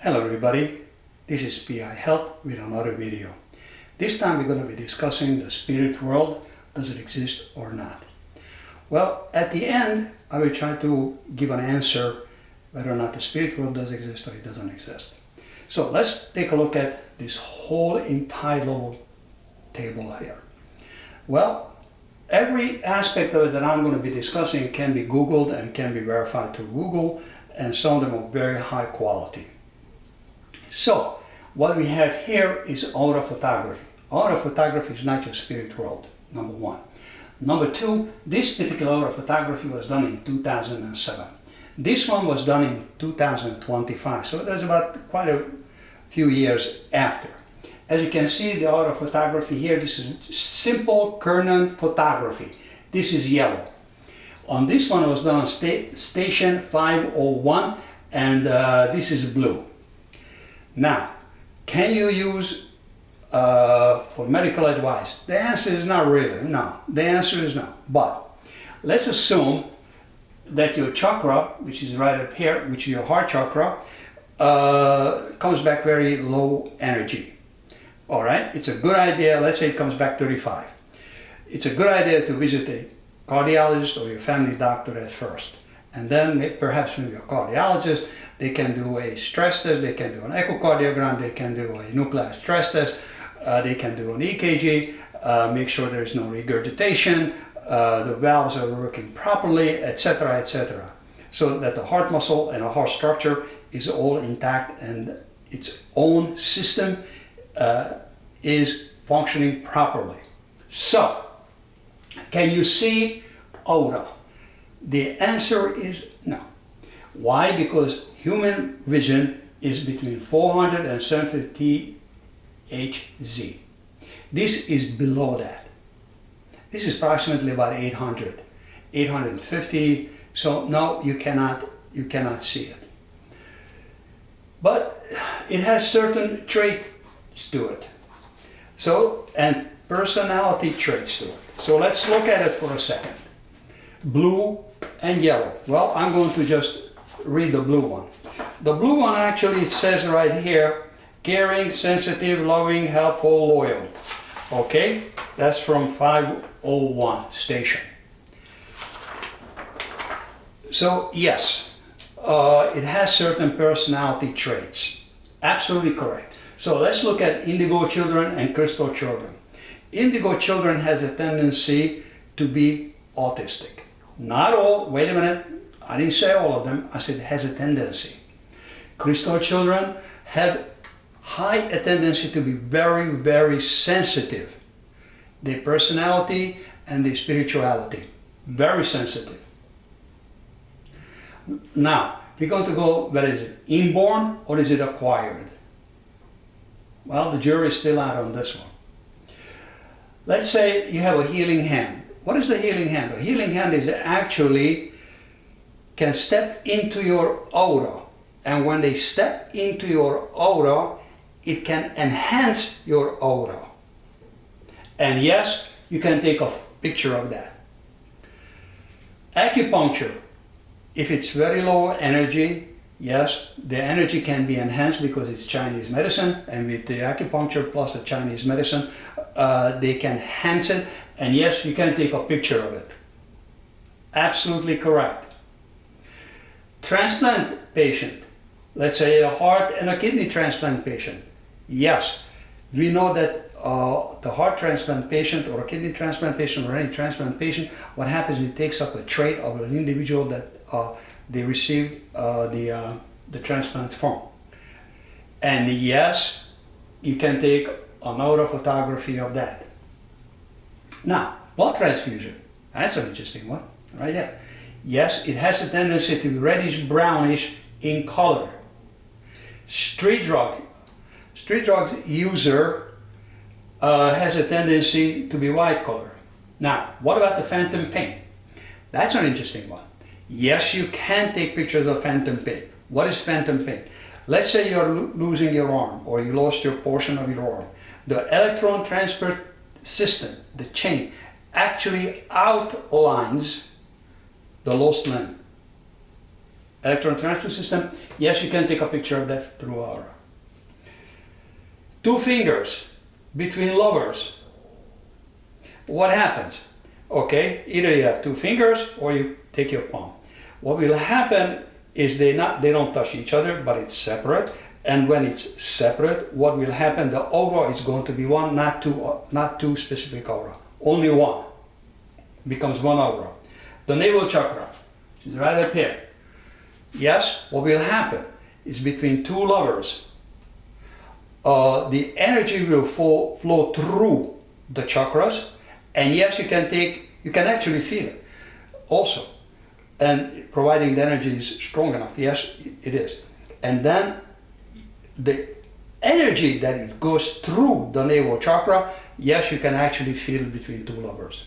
Hello everybody, this is PI Health with another video. This time we're going to be discussing the spirit world. Does it exist or not? Well, at the end I will try to give an answer whether or not the spirit world does exist or it doesn't exist. So let's take a look at this whole entire little table here. Well, every aspect of it that I'm going to be discussing can be Googled and can be verified through Google, and some of them are very high quality. So, what we have here is aura photography. Aura photography is not your spirit world, number one. Number two, this particular aura photography was done in 2007. This one was done in 2025, so there's about quite a few years after. As you can see, the aura photography here, this is simple Kernan photography. This is yellow. On this one, it was done on station 501, and this is blue. Now, can you use for medical advice? The answer is not really, no. The answer is no. But let's assume that your chakra, which is right up here, which is your heart chakra, comes back very low energy. All right, it's a good idea. Let's say it comes back 35. It's a good idea to visit a cardiologist or your family doctor at first. And then perhaps with your cardiologist, they can do a stress test, they can do an echocardiogram, they can do a nuclear stress test, they can do an EKG, make sure there is no regurgitation, the valves are working properly, etc., etc. So that the heart muscle and the heart structure is all intact and its own system is functioning properly. So, can you see aura? The answer is no. Why? Because human vision is between 400 and 750 Hz. This is below that. This is approximately about 800, 850. So no, you cannot see it. But it has certain traits to it. So, and personality traits to it. So let's look at it for a second. Blue and yellow. Well, I'm going to just read the blue one. The blue one actually, it says right here, caring, sensitive, loving, helpful, loyal. Okay, that's from 501 station. So yes, it has certain personality traits. Absolutely correct. So let's look at indigo children and crystal children. Indigo children has a tendency to be autistic. Not all, wait a minute, I didn't say all of them, I said has a tendency. Crystal children have a tendency to be very, very sensitive. Their personality and their spirituality, very sensitive. Now, we're going to go, whether is it inborn or is it acquired? Well, the jury is still out on this one. Let's say you have a healing hand. What is the healing hand? The healing hand is actually can step into your aura, and when they step into your aura, it can enhance your aura. And yes, you can take a picture of that. Acupuncture, if it's very low energy, yes, the energy can be enhanced because it's Chinese medicine, and with the acupuncture plus the Chinese medicine, they can enhance it, and yes, you can take a picture of it. Absolutely correct. Transplant patient, let's say a heart and a kidney transplant patient. Yes, we know that the heart transplant patient or a kidney transplant patient or any transplant patient, what happens is it takes up a trait of an individual that they received the transplant from. And yes, you can take an aura photography of that. Now, blood transfusion, that's an interesting one, right there. Yes, it has a tendency to be reddish brownish in color. Street drugs user has a tendency to be white color. Now, what about the phantom pain? That's an interesting one. Yes, you can take pictures of phantom pain. What is phantom pain? Let's say you're losing your arm or you lost your portion of your arm. The electron transport system, the chain, actually outlines the lost limb. electron transport system. Yes, you can take a picture of that through aura. Two fingers between lovers. What happens? Okay, either you have two fingers or you take your palm. What will happen is they don't touch each other, but it's separate. And when it's separate, what will happen? The aura is going to be one, not two specific aura. Only one. Becomes one aura. The navel chakra, which is right up here. Yes, what will happen is between two lovers, the energy will flow through the chakras, and yes, you can actually feel it also. And providing the energy is strong enough, yes, it is. And then the energy that it goes through the navel chakra, yes, you can actually feel it between two lovers.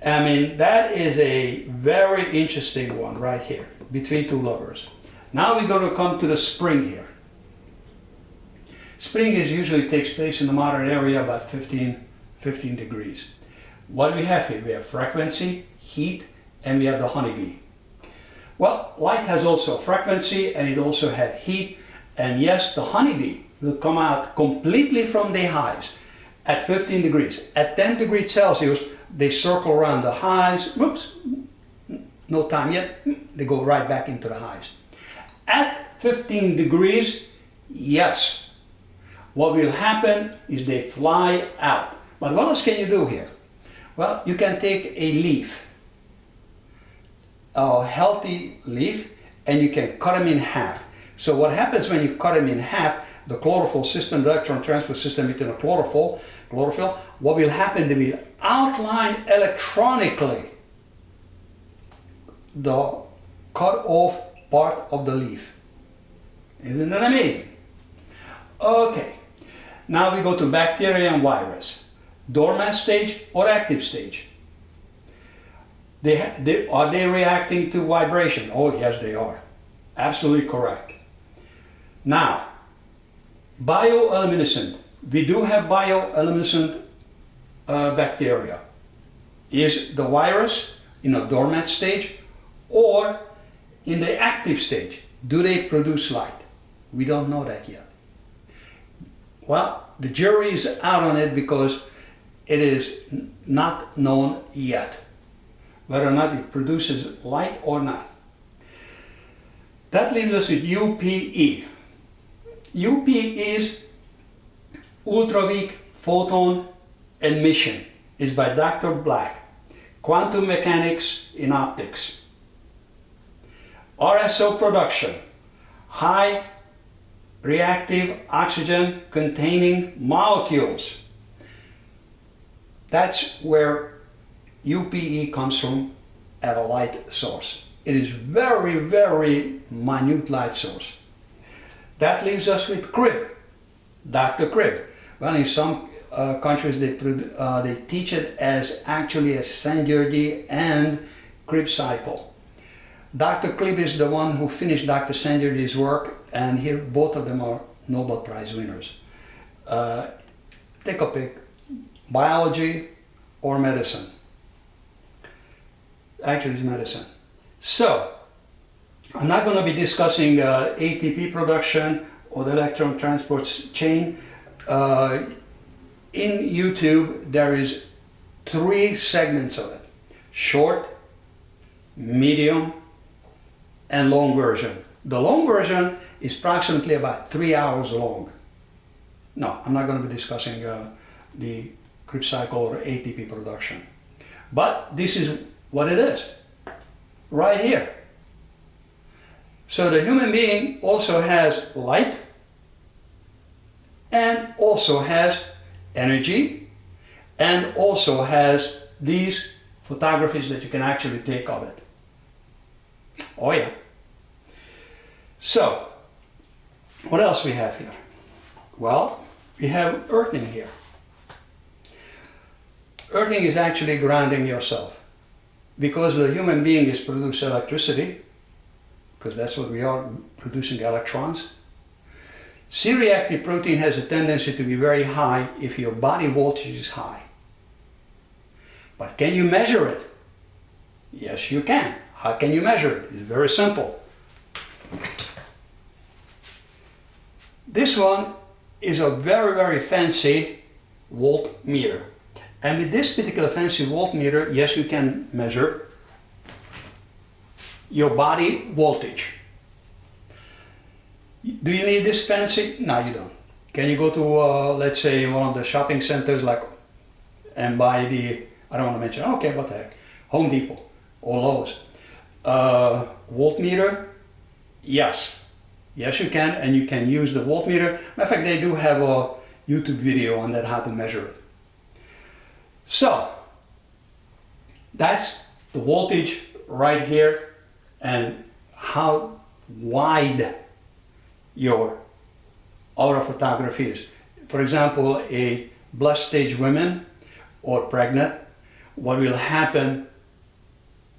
I mean, that is a very interesting one right here, between two lovers. Now we're going to come to the spring here. Spring usually takes place in the moderate area about 15 degrees. What do we have here? We have frequency, heat, and we have the honeybee. Well, light has also frequency and it also has heat. And yes, the honeybee will come out completely from the hives at 15 degrees. At 10 degrees Celsius, they circle around the hives. Whoops, no time yet. They go right back into the hives. At 15 degrees, yes, what will happen is they fly out. But what else can you do here? Well, you can take a leaf, a healthy leaf, and you can cut them in half. So what happens when you cut them in half, the chlorophyll system, the electron transport system within the chlorophyll, what will happen? They will outline electronically the cut off part of the leaf. Isn't that amazing? Okay, now we go to bacteria and virus. Dormant stage or active stage? Are they reacting to vibration? Oh yes, they are. Absolutely correct. Now, bioluminescent. We do have bioluminescent bacteria. Is the virus in a dormant stage or in the active stage? Do they produce light? We don't know that yet. Well, the jury is out on it because it is not known yet whether or not it produces light or not. That leaves us with UPE. UP is ultra-weak photon emission. It's by Dr. Black. Quantum mechanics in optics. RSO production. High reactive oxygen containing molecules. That's where UPE comes from at a light source. It is very, very minute light source. That leaves us with crib, Dr. Crib. Well, in some countries they teach it as actually a Sanderdi and Crib cycle. Dr. Crib is the one who finished Dr. Sanderdi's work, and here both of them are Nobel Prize winners. Take a pick, biology or medicine. Actually, it's medicine. So, I'm not going to be discussing ATP production or the electron transport chain. In YouTube, there is 3 segments of it. Short, medium, and long version. The long version is approximately about 3 hours long. No, I'm not going to be discussing the Crib cycle or ATP production. But this is what it is, right here. So the human being also has light and also has energy and also has these photographies that you can actually take of it. Oh yeah. So, what else we have here? Well, we have earthing here. Earthing is actually grounding yourself. Because the human being is producing electricity, because that's what we are, producing electrons. C-reactive protein has a tendency to be very high if your body voltage is high. But can you measure it? Yes, you can. How can you measure it? It's very simple. This one is a very, very fancy voltmeter. And with this particular fancy voltmeter, yes, you can measure your body voltage. Do you need this fancy? No, you don't. Can you go to, let's say, one of the shopping centers and buy the, I don't want to mention, okay, what the heck, Home Depot or Lowe's. Voltmeter? Yes. Yes, you can, and you can use the voltmeter. Matter of fact, they do have a YouTube video on that, how to measure it. So, that's the voltage right here and how wide your aura photography is. For example, a blessed stage woman or pregnant, what will happen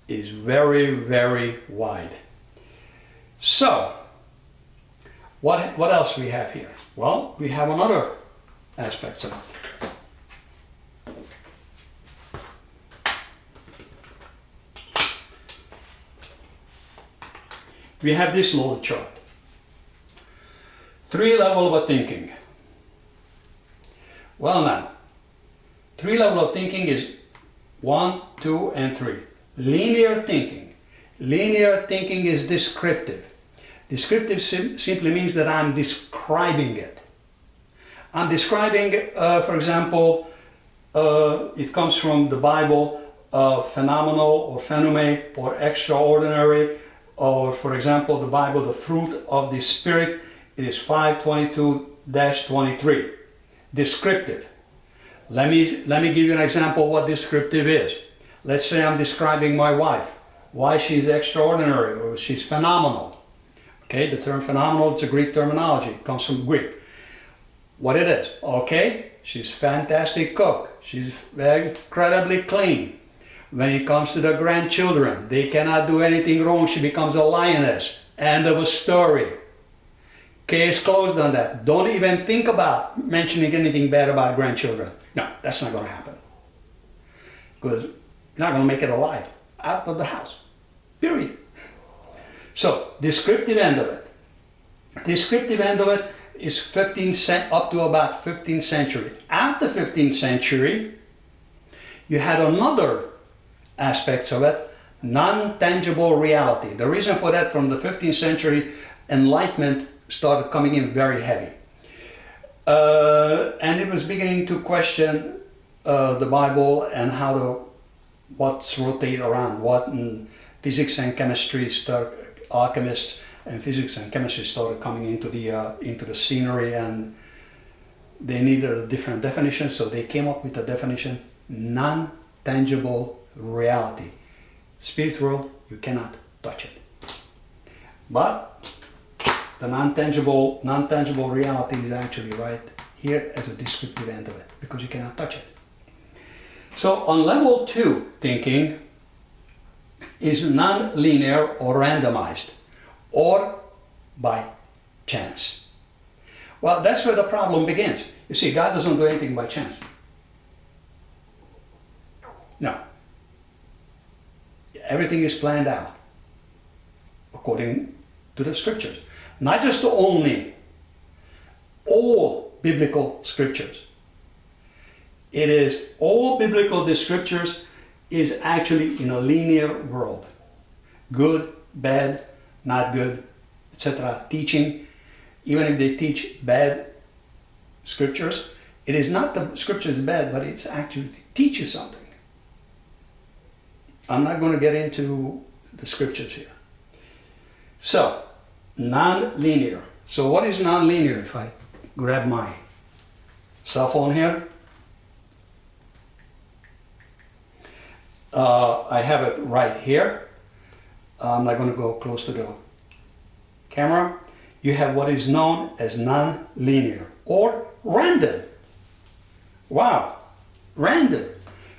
is very, very wide. So, what else we have here? Well, we have another aspect of it. We have this little chart. 3 levels of thinking. Well now, 3 levels of thinking is 1, 2, and 3. Linear thinking. Linear thinking is descriptive. Descriptive simply means that I'm describing it. I'm describing, for example, it comes from the Bible, phenomenal or phenome or extraordinary, or for example, the Bible, the fruit of the Spirit, it is 5:22-23. Descriptive. Let me give you an example of what descriptive is. Let's say I'm describing my wife, why she's extraordinary or she's phenomenal. Okay, the term phenomenal, it's a Greek terminology, it comes from Greek. What it is, okay, she's fantastic cook, she's incredibly clean. When it comes to the grandchildren, they cannot do anything wrong, she becomes a lioness. End of a story. Case closed on that. Don't even think about mentioning anything bad about grandchildren. No, that's not going to happen. Because you're not going to make it alive. Out of the house. Period. So, descriptive end of it. Descriptive end of it is up to about 15th century. After 15th century, you had another aspects of it, non-tangible reality. The reason for that, from the 15th century, Enlightenment started coming in very heavy. And it was beginning to question the Bible and what's rotate around, what in physics and chemistry alchemists and physics and chemistry started coming into the scenery, and they needed a different definition, so they came up with a definition: non-tangible reality. Spirit world, you cannot touch it. But the non-tangible reality is actually right here as a descriptive end of it, because you cannot touch it. So on level 2 thinking is non-linear or randomized, or by chance. Well, that's where the problem begins. You see, God doesn't do anything by chance. No. Everything is planned out according to the scriptures. Not just only all biblical scriptures. It is all biblical scriptures is actually in a linear world. Good, bad, not good, etc. Teaching, even if they teach bad scriptures, it is not the scriptures bad, but it's actually to teach you something. I'm not going to get into the scriptures here. So, non-linear. So what is non-linear? If I grab my cell phone here, I have it right here. I'm not going to go close to the camera. You have what is known as non-linear or random. Wow, random.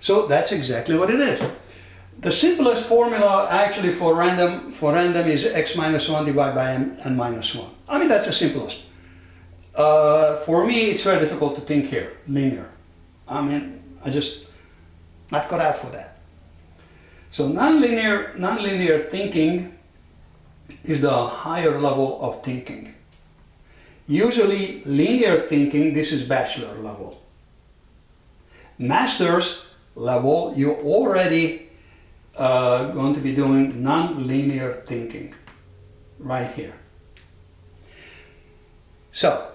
So that's exactly what it is. The simplest formula actually for random is x minus 1 divided by n minus 1. I mean, that's the simplest. For me, it's very difficult to think here, linear. I mean, I just not cut out for that. So nonlinear thinking is the higher level of thinking. Usually linear thinking, this is bachelor level. Master's level, you're already going to be doing non-linear thinking right here. So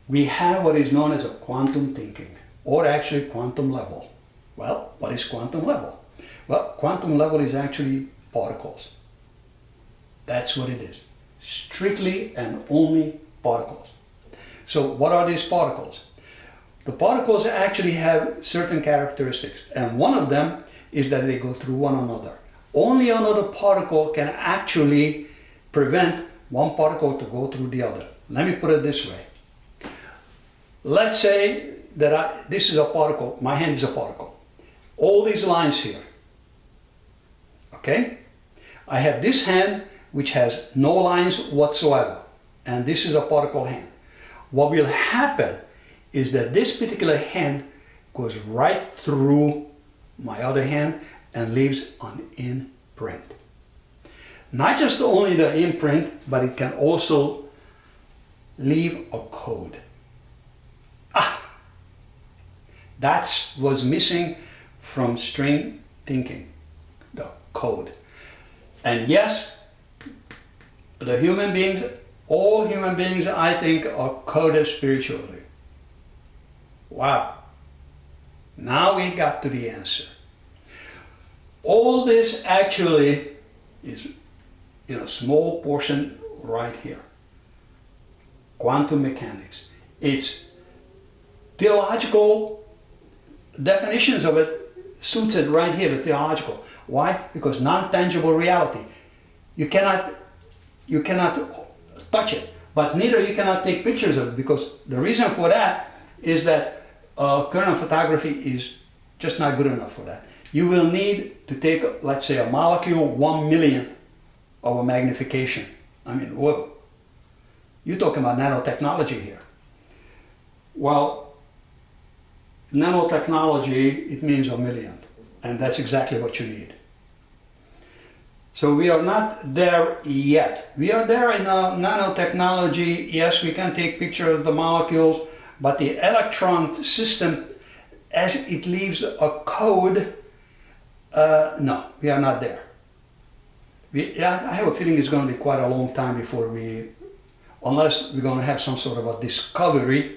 we have what is known as a quantum thinking, or actually quantum level. Well, what is quantum level? Well, quantum level is actually particles. That's what it is. Strictly and only particles. So what are these particles? The particles actually have certain characteristics, and one of them is that they go through one another. Only another particle can actually prevent one particle to go through the other. Let me put it this way. Let's say that this is a particle, my hand is a particle. All these lines here, okay? I have this hand which has no lines whatsoever, and this is a particle hand. What will happen is that this particular hand goes right through my other hand and leaves an imprint. Not just only the imprint, but it can also leave a code. That's what's missing from string thinking, the code. And yes, the human beings, all human beings, I think, are coded spiritually. Wow. Now we got to the answer. All this actually is in a small portion right here. Quantum mechanics. It's theological definitions of it suits it right here, the theological. Why? Because non-tangible reality. You cannot touch it, but neither you cannot take pictures of it, because the reason for that is that current photography is just not good enough for that. You will need to take, let's say, a molecule 1/1,000,000th of a magnification. I mean, whoa. You're talking about nanotechnology here. Well, nanotechnology, it means 1/1,000,000th, and that's exactly what you need. So we are not there yet. We are there in nanotechnology. Yes, we can take pictures of the molecules, but the electron system, as it leaves a code, no, we are not there. I have a feeling it's going to be quite a long time before unless we're going to have some sort of a discovery,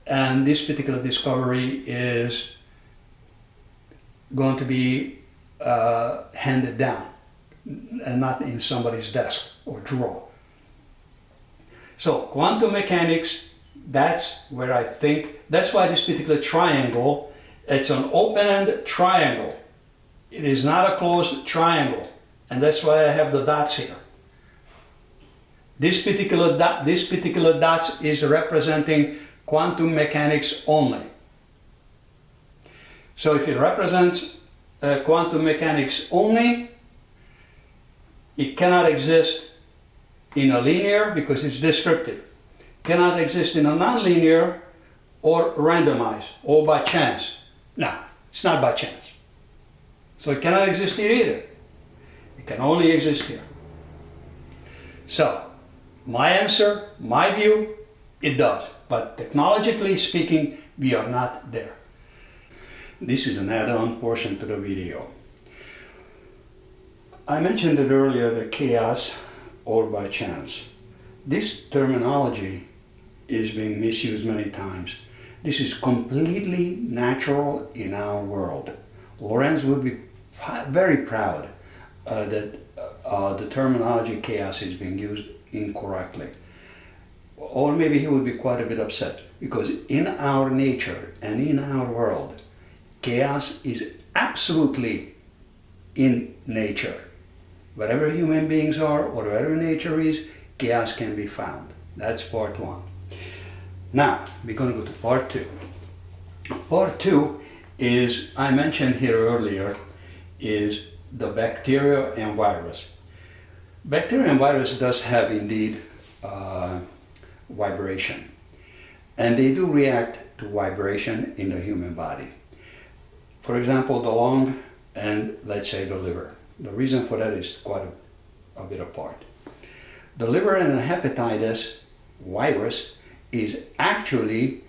and this particular discovery is going to be handed down and not in somebody's desk or drawer. So quantum mechanics, that's where I think, that's why this particular triangle, it's an open-end triangle. It is not a closed triangle, and that's why I have the dots here. This particular dots is representing quantum mechanics only. So if it represents quantum mechanics only, it cannot exist in a linear because it's descriptive. Cannot exist in a nonlinear or randomized or by chance. No, it's not by chance. So it cannot exist here either. It can only exist here. So my answer, my view, it does. But technologically speaking, we are not there. This is an add-on portion to the video. I mentioned it earlier, the chaos or by chance. This terminology is being misused many times. This is completely natural in our world. Lorenz would be very proud that the terminology chaos is being used incorrectly. Or maybe he would be quite a bit upset, because in our nature and in our world, chaos is absolutely in nature. Wherever human beings are or wherever nature is, chaos can be found. That's part one. Now, we're going to go to part two. Part two is, I mentioned here earlier, is the bacteria and virus. Bacteria and virus does have indeed vibration, and they do react to vibration in the human body. For example, the lung and let's say the liver. The reason for that is quite a bit apart. The liver and the hepatitis virus is actually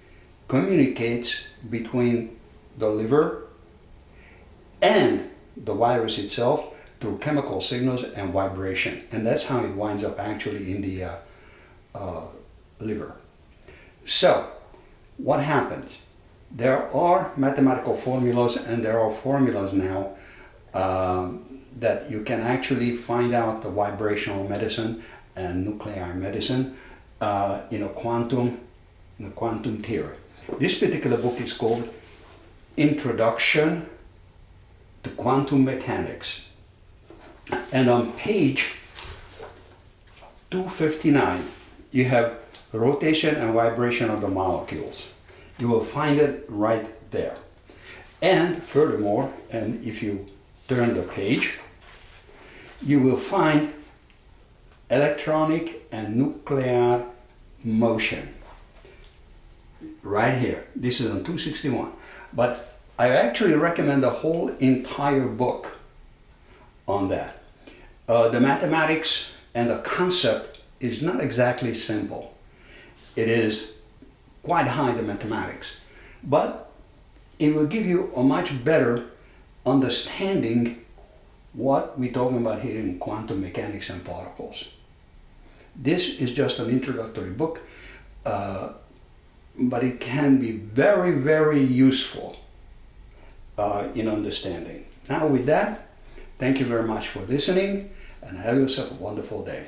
communicates between the liver and the virus itself through chemical signals and vibration, and that's how it winds up actually in the liver. So what happens? There are mathematical formulas, and there are formulas now that you can actually find out the vibrational medicine and nuclear medicine in a quantum theory. This particular book is called Introduction to Quantum Mechanics, and on page 259 you have rotation and vibration of the molecules. You will find it right there. And furthermore, and if you turn the page, you will find electronic and nuclear motion right here. This is on 261. But I actually recommend the whole entire book on that. The mathematics and the concept is not exactly simple. It is quite high, the mathematics, but it will give you a much better understanding what we're talking about here in quantum mechanics and particles. This is just an introductory book, but it can be very, very useful in understanding. Now with that, thank you very much for listening, and have yourself a wonderful day.